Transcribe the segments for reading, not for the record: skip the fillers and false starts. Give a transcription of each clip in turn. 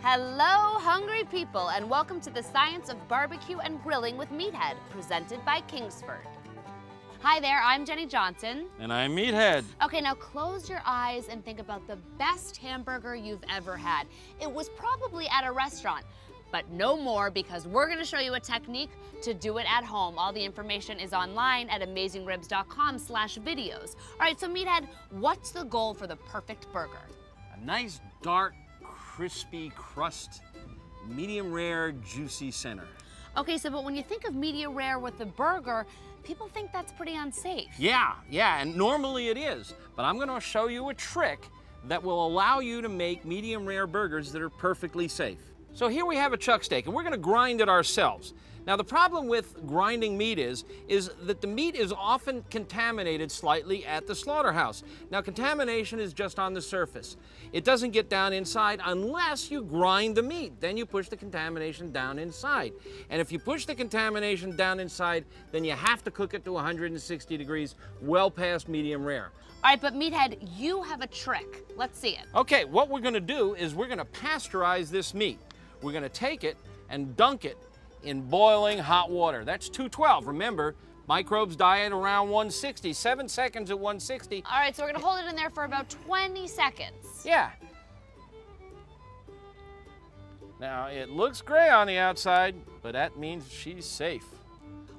Hello, hungry people, and welcome to the Science of Barbecue and Grilling with Meathead, presented by Kingsford. Hi there, I'm Jenny Johnson. And I'm Meathead. Okay, now close your eyes and think about the best hamburger you've ever had. It was probably at a restaurant, but no more, because we're gonna show you a technique to do it at home. All the information is online at amazingribs.com/videos. All right, so Meathead, what's the goal for the perfect burger? A nice, dark, crispy crust, medium rare, juicy center. Okay, so but when you think of medium rare with the burger, people think that's pretty unsafe. Yeah, and normally it is, but I'm gonna show you a trick that will allow you to make medium rare burgers that are perfectly safe. So here we have a chuck steak, and we're gonna grind it ourselves. Now the problem with grinding meat is that the meat is often contaminated slightly at the slaughterhouse. Now contamination is just on the surface. It doesn't get down inside unless you grind the meat. Then you push the contamination down inside. And if you push the contamination down inside, then you have to cook it to 160 degrees, well past medium rare. All right, but Meathead, you have a trick. Let's see it. Okay, what we're gonna do is we're gonna pasteurize this meat. We're gonna take it and dunk it in boiling hot water. That's 212. Remember, microbes die at around 160, 7 seconds at 160. All right, so we're gonna hold it in there for about 20 seconds. Yeah. Now, it looks gray on the outside, but that means she's safe.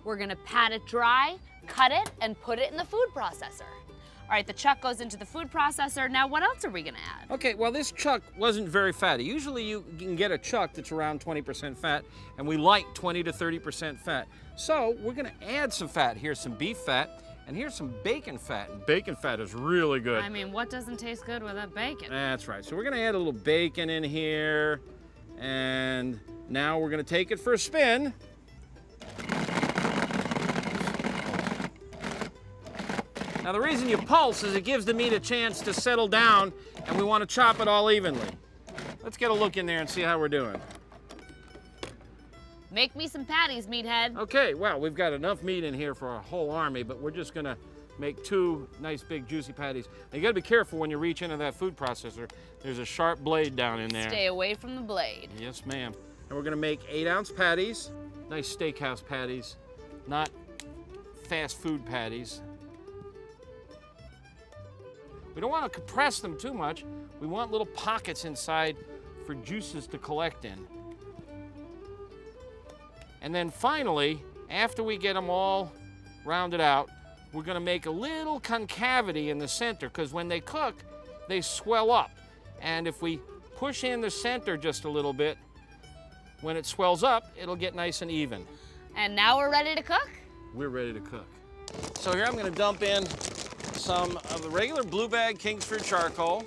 We're gonna pat it dry, cut it, and put it in the food processor. All right, the chuck goes into the food processor. Now, what else are we gonna add? Okay, well, this chuck wasn't very fatty. Usually you can get a chuck that's around 20% fat, and we like 20 to 30% fat. So we're gonna add some fat. Here's some beef fat, and here's some bacon fat. And bacon fat is really good. I mean, what doesn't taste good without bacon? That's right. So we're gonna add a little bacon in here, and now we're gonna take it for a spin. Now the reason you pulse is it gives the meat a chance to settle down, and we want to chop it all evenly. Let's get a look in there and see how we're doing. Make me some patties, Meathead. Okay, well, we've got enough meat in here for a whole army, but we're just gonna make 2 nice big juicy patties. Now you gotta be careful when you reach into that food processor. There's a sharp blade down in there. Stay away from the blade. Yes, ma'am. And we're gonna make 8-ounce patties, nice steakhouse patties, not fast food patties. We don't want to compress them too much. We want little pockets inside for juices to collect in. And then finally, after we get them all rounded out, we're gonna make a little concavity in the center, because when they cook, they swell up. And if we push in the center just a little bit, when it swells up, it'll get nice and even. And now we're ready to cook? We're ready to cook. So here I'm gonna dump in some of the regular blue bag Kingsford charcoal.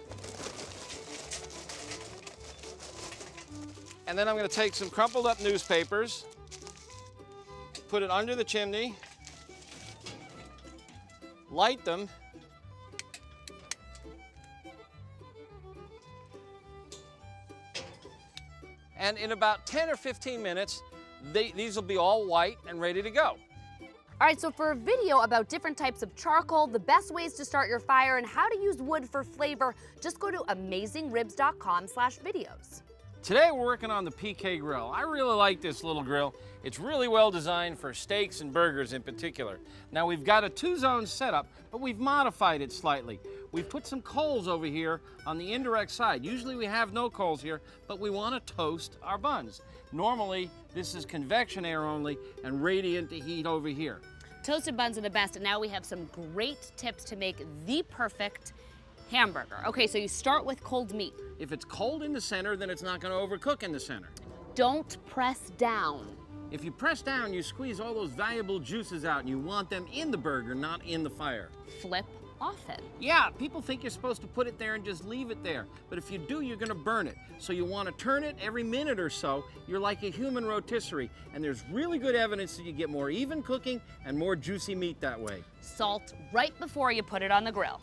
And then I'm gonna take some crumpled up newspapers, put it under the chimney, light them, and in about 10 or 15 minutes, these will be all white and ready to go. All right, so for a video about different types of charcoal, the best ways to start your fire, and how to use wood for flavor, just go to amazingribs.com/videos. Today we're working on the PK grill. I really like this little grill. It's really well designed for steaks and burgers in particular. Now we've got a 2-zone setup, but we've modified it slightly. We've put some coals over here on the indirect side. Usually we have no coals here, but we want to toast our buns. Normally this is convection air only and radiant heat over here. Toasted buns are the best, and now we have some great tips to make the perfect hamburger. Okay, so you start with cold meat. If it's cold in the center, then it's not going to overcook in the center. Don't press down. If you press down, you squeeze all those valuable juices out, and you want them in the burger, not in the fire. Flip often. Yeah, people think you're supposed to put it there and just leave it there. But if you do, you're gonna burn it. So you wanna turn it every minute or so. You're like a human rotisserie. And there's really good evidence that you get more even cooking and more juicy meat that way. Salt right before you put it on the grill.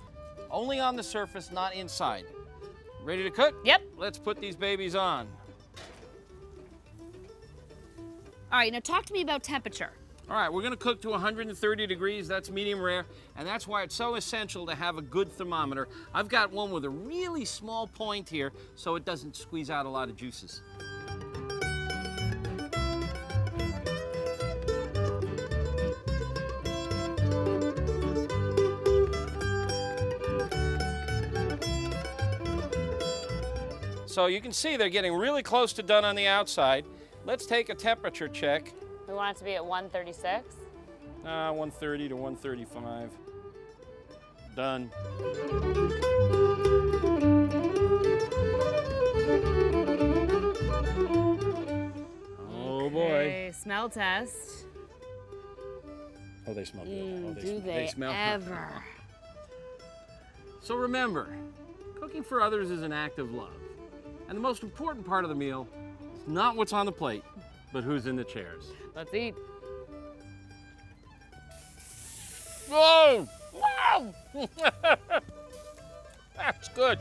Only on the surface, not inside. Ready to cook? Yep. Let's put these babies on. All right, now talk to me about temperature. All right, we're gonna cook to 130 degrees, that's medium rare, and that's why it's so essential to have a good thermometer. I've got one with a really small point here so it doesn't squeeze out a lot of juices. So you can see they're getting really close to done on the outside. Let's take a temperature check. We want it to be at 136. 130 to 135. Done. Oh boy. Okay, smell test. Oh, they smell good. Oh, Do they smell ever? So remember, cooking for others is an act of love. And the most important part of the meal is not what's on the plate, but who's in the chairs. Let's eat. Oh! Wow! That's good.